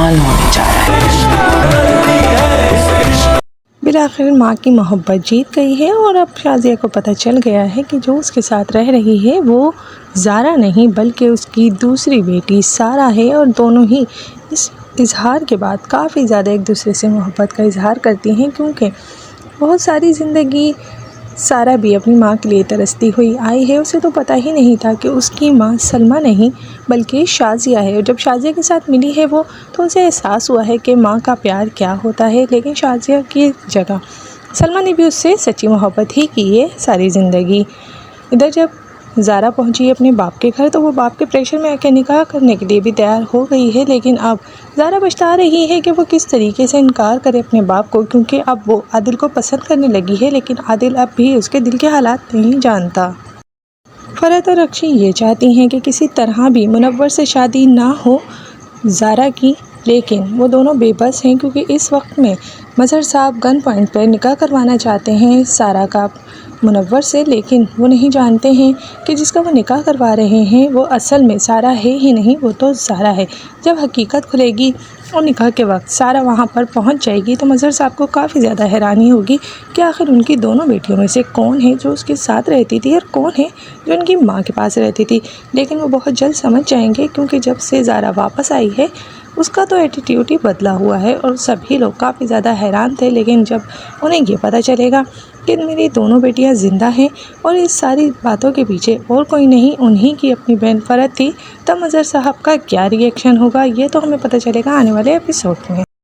आसान होने जा रहा है। बिलाखिर माँ की मोहब्बत जीत गई है और अब शाज़िया को पता चल गया है कि जो उसके साथ रह रही है वो ज़ारा नहीं बल्कि उसकी दूसरी बेटी सारा है, और दोनों ही इस इजहार के बाद काफ़ी ज़्यादा एक दूसरे से मोहब्बत का इजहार करती हैं, क्योंकि बहुत सारी ज़िंदगी सारा भी अपनी माँ के लिए तरसती हुई आई है। उसे तो पता ही नहीं था कि उसकी माँ सलमा नहीं बल्कि शाज़िया है, और जब शाज़िया के साथ मिली है वो, तो उसे एहसास हुआ है कि माँ का प्यार क्या होता है। लेकिन शाज़िया की जगह सलमा ने भी उससे सच्ची मोहब्बत ही की है सारी ज़िंदगी। इधर जब ज़ारा पहुंची अपने बाप के घर, तो वो बाप के प्रेशर में आके निकाह करने के लिए भी तैयार हो गई है। लेकिन अब ज़ारा पछता रही है कि वो किस तरीके से इनकार करे अपने बाप को, क्योंकि अब वो आदिल को पसंद करने लगी है, लेकिन आदिल अब भी उसके दिल के हालात नहीं जानता। फ़रहत और अक्षय ये चाहती हैं कि किसी तरह भी मुनव्वर से शादी ना हो ज़ारा की, लेकिन वो दोनों बेबस हैं, क्योंकि इस वक्त में मज़हर साहब गन पॉइंट पर निकाह करवाना चाहते हैं सारा का मुनव्वर से, लेकिन वो नहीं जानते हैं कि जिसका वो निकाह करवा रहे हैं वो असल में सारा है ही नहीं, वो तो ज़ारा है। जब हकीकत खुलेगी और निकाह के वक्त सारा वहाँ पर पहुँच जाएगी, तो मज़हर साहब को काफ़ी ज़्यादा हैरानी होगी कि आखिर उनकी दोनों बेटियों में से कौन है जो उसके साथ रहती थी और कौन है जो उनकी माँ के पास रहती थी। लेकिन वो बहुत जल्द समझ जाएंगे, क्योंकि जब से ज़ारा वापस आई है उसका तो एटीट्यूड ही बदला हुआ है, और सभी लोग काफ़ी ज़्यादा हैरान थे। लेकिन जब उन्हें ये पता चलेगा कि मेरी दोनों बेटियां ज़िंदा हैं और इस सारी बातों के पीछे और कोई नहीं उन्हीं की अपनी बहन फ़रहत थी, तब मज़हर साहब का क्या रिएक्शन होगा, ये तो हमें पता चलेगा आने वाले एपिसोड में।